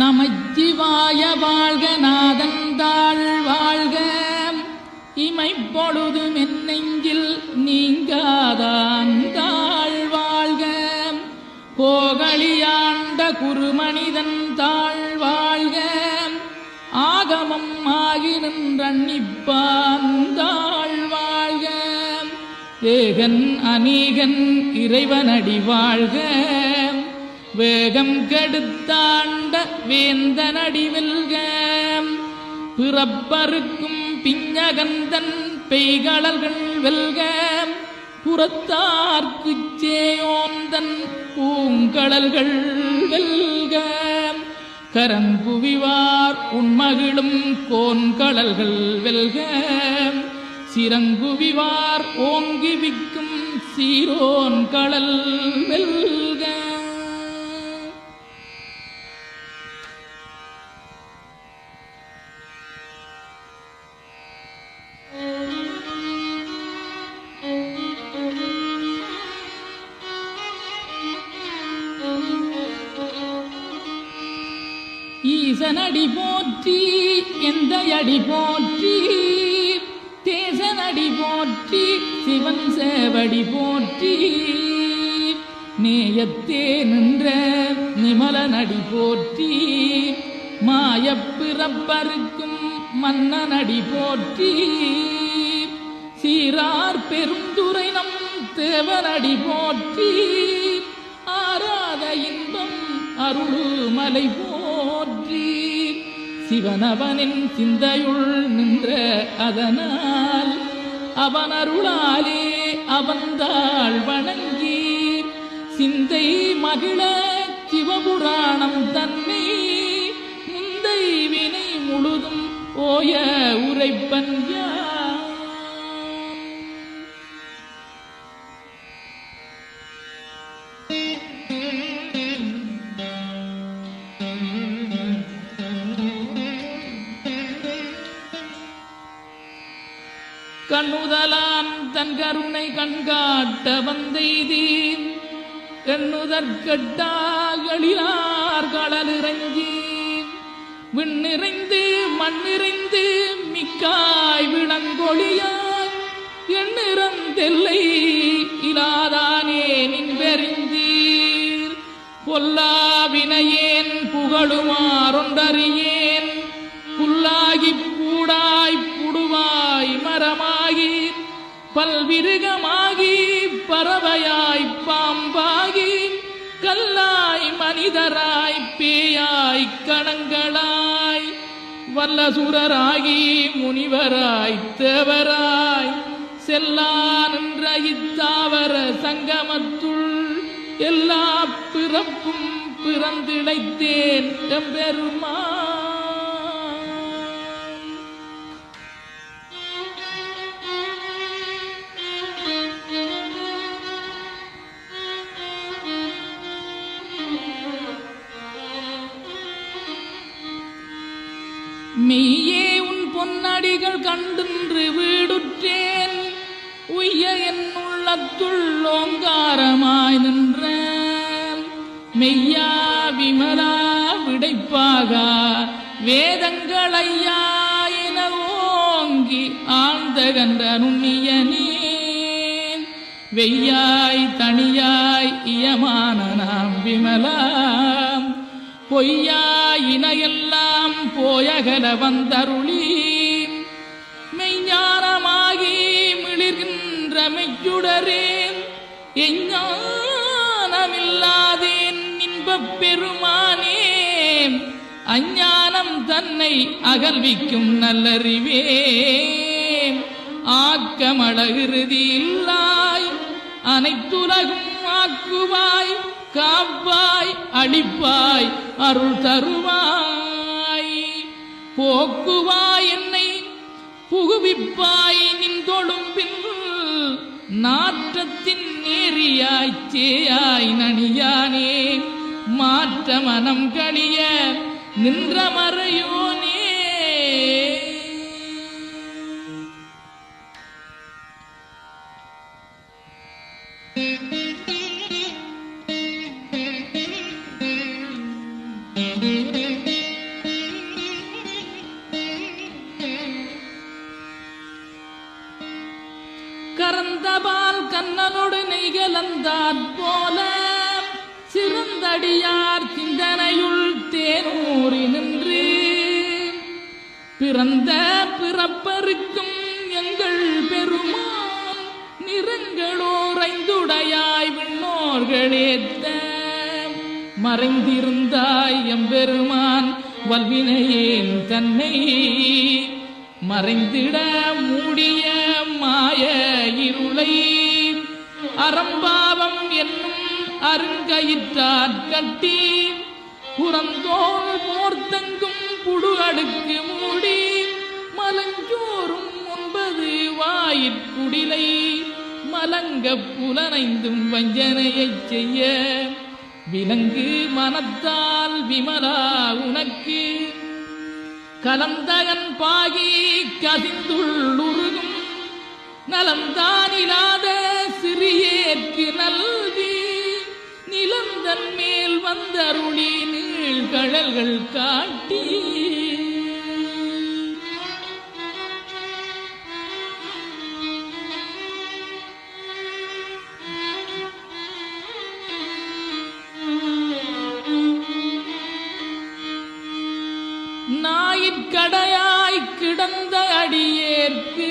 நமச்சிவாய வாழ்க நாதந்தாள் வாழ்க இமைப்பொழுது மென்னெஞ்சில் நீங்காதாந்தாள் வாழ்க கோகலியாண்ட குருமனிதன் தாழ் வாழ்க ஆகமம் ஆகி நின்றன்னிப்பாந்தாள் வாழ்க ஏகன் அநீகன் இறைவனடி வாழ்க வேகம் கெடுத்தாண்ட வேந்தனடி வெல்க பிறப்பருக்கும் பிஞ்சகந்தன் பெய்களர்கள் வெல்க புறத்தார்க்குச் சேயோந்தன் பூங்கடல்கள் வெல்க கரங்குவிவார் உண்மகிழும் கோன்கடல்கள் வெல்க சிறங்குவிவார் ஓங்கி விக்கும் சீரோன் கடல் வெல்க. ஈசனடி போற்றி எந்தையடி போற்றி தேசனடி போற்றி சிவன் சேவடி போற்றி நேயத்தே நின்ற நிமலனடி போற்றி மாயப்பிறப்பருக்கும் மன்னனடி போற்றி சீரார் பெருந்துரை நம் தேவனடி போற்றி ஆராத இன்பம் அருளுமலை போற்றி சிவனவனின் சிந்தையுள் நின்ற அதனால் அவன் அருளாலே அவன்தாள் வணங்கி சிந்தை மகிழ சிவபுராணம் தன்னை முந்தை வினை முழுதும் ஓய உரைப்பன் கண்ணுதலான் தன் கருணை கண்காட்ட வந்தெய்தி எண்ணுதற்கட்டாகளிலார் கடலிறங்கி விண்ணிறைந்து மண்ணிறைந்து மிக்காய் விளங்கொழியாய் எண்ணிறந்தெல்லை இலாதானே நின்பெறிந்தீர் பொல்லாவினையேன் புகழுமாறொன்றறியேன் புல்லாகி பூடாய் புடுவாய் மரமாகி பல்விருகமாகி பறவையாய் பாம்பாகி கல்லாய் மனிதராய் பேயாய் கணங்களாய் வல்லசுரராகி முனிவராய் தேவராய் செல்லா நின்ற இத்தாவர சங்கமத்துள் எல்லா பிறப்பும் பிறந்திழைத்தேன் எம்பெருமா. மெய்யே உன் பொன்னடிகள் கண்டின்று வீடுற்றேன் உய்ய என் உள்ளத்துள் ஓங்காரமாய் நின்ற மெய்யா விமலா விடைப்பாக வேதங்களையா என ஓங்கி ஆழ்ந்தகன்ற நுண்ணியனே வெய்யாய் தனியாய் இயமான நாம் விமலா பொய்யாயினையெல்லாம் போயகல வந்தருளி மெய்ஞானமாகி மிளிர்கின்ற மெய்ச்சுடரே எஞ்ஞானமில்லாதேன் இன்பப் பெருமானே அஞ்ஞானம் தன்னை அகல்விக்கும் நல்லறிவே ஆக்கமழகிருதி இல்லாய் அனைத்துலகும் ஆக்குவாய் காப்பாய் அளிப்பாய் அருள் தருவாய் போக்குவாய் என்னை புகுவிப்பாய் நின் தொழும்பில் நாற்றத்தின் நேரியாய் சேயாய் நனியானே மாற்ற மனம் கழிய நின்ற மறையோனே. கரந்தபால் கண்ணனோடு நெய்கலந்தாற் போல சிறந்தடியார் சிந்தனையுள் தேனூறி நின்று பிறந்த பிறப்பருக்கும் எங்கள் பெருமான் நிறங்களோரைந்துடையாய் விண்ணோர்களேத்த மறைந்திருந்தாய் எம்பெருமான் வல்வினையேன் தன்னை மறைந்திட மூடிய மாய இருளை அறம்பாவம் என்னும் அருங்கயிற்றாற் கட்டி புறந்தோல் போர்த்தங்கும் புடு அடுக்கு மூடி மலஞ்சோறும் 9 வாயிற்குடிலை மலங்க புலனைந்தும் வஞ்சனையைச் செய்ய விலங்கு மனத்தால் விமலா உனக்கு கலந்தகன் பாகி கதிந்துள்ளுருகும் நலந்தானிலாத சிறியேற்கு நல்கி நிலந்தன் மேல் வந்தருளி நீழ்கழல்கள் காட்டி நாயிற்கடையாய் கிடந்த அடியேற்கு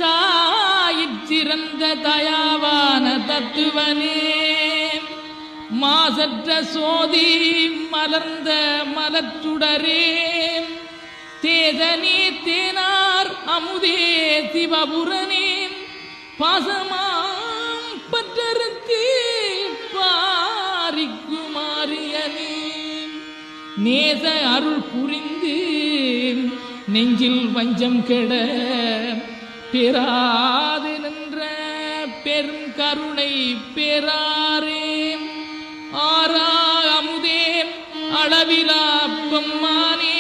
தாயிற் சிறந்த தயாவான தத்துவனே மாசற்ற சோதி மலர்ந்த மலச்சுடரே தேதனே தேனார் அமுதே சிவபுரனே பாசமாம் பற்றருக்கு பாரிக்குமாரியனே நேச அருள் புரிந்து நெஞ்சில் வஞ்சம் கெட பெறாது நின்ற பெரும் கருணை பெறாரே ஆரா அமுதே அளவிலா பெம்மானே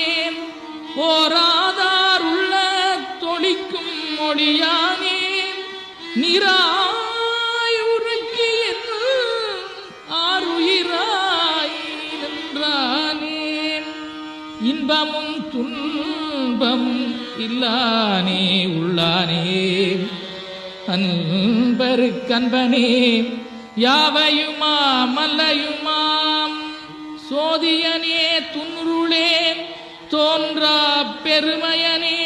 போராதார் உள்ள தொழிக்கும் மொழியானே நிராய் உருக்கி ஆறுயிராய் நின்றானே இன்பமும் துன்பம் இல்லானே உள்ளானே அன்பருக்கன்பனே யாவையுமாம் அல்லையுமாம் சோதியனே துன்ருளே தோன்றா பெருமையனே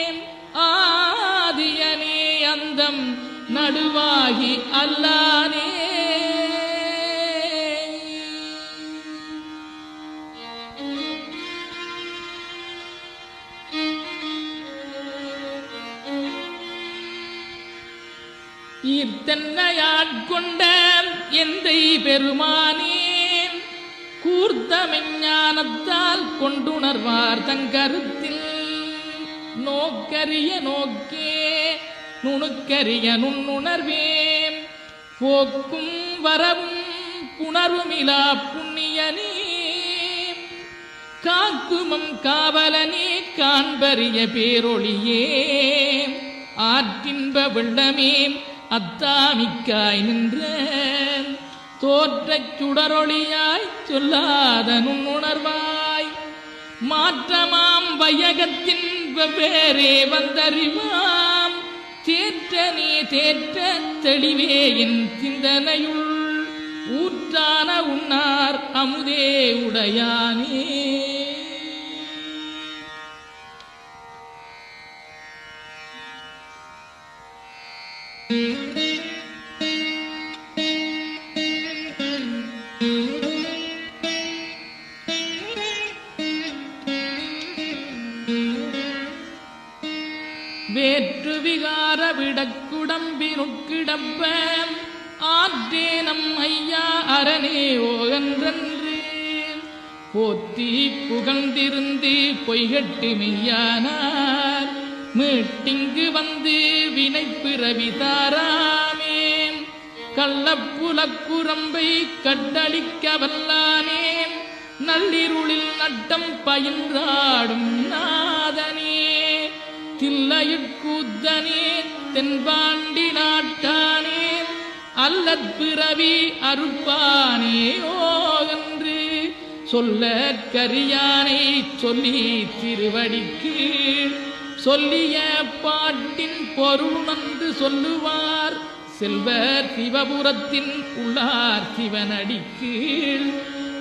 ஆதியனே அந்தம் நடுவாகி அல்லானே ஈர்த்தன்னையாட்கொண்ட எந்தை பெருமானே கூர்த்தமெஞ்ஞானத்தால் கொண்டுணர்வார் தங்கருத்தில் நோக்கரிய நோக்கே நுணுக்கரிய நுண்ணுணர்வே போக்கும் வரவும் புணர்வுமிலா புண்ணியனே காக்குமம் காவலனே காண்பரிய பேரொளியே ஆற்றின்ப வெள்ளமே அத்தாமிக்காய் நின்ற தோற்றச் சுடரொளியாய் சொல்லாத நுண்ணுணர்வாய் மாற்றமாம் வையகத்தின் வெவ்வேறே வந்தறிவாம் தேற்றனே தேற்ற தெளிவே என் சிந்தனையுள் ஊற்றான உன்னார் அமுதே உடையானே வேற்று விகார விடக்குடம்பினுக்கிடப்ப ஆற்றேனம் ஐயா அரணே ஓகன்றன்று போற்றி புகழ்ந்திருந்து பொய்கட்டு மெய்யானார் மீட்டிங்கு வந்து வினைப்பிறவி தாராமே கள்ளப்புலக்குரம்பை கட்டளிக்க வல்லானே நள்ளிருளில் நட்டம் பயின்றாடும் நாதனே தில்லையுட்கூத்தனே தென்பாண்டி நாட்டானே அல்லற் பிறவி அறுப்பானே ஓகன்று சொல்ல கரியானை சொல்லி திருவடிக்கு சொல்லிய பாட்டின் பொருள் நன்று சொல்லுவார் செல்வர் சிவபுரத்தின் உள்ளார் சிவனடி கீழ்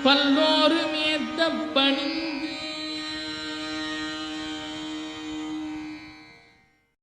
பல்லோரு மேத்த பணிந்த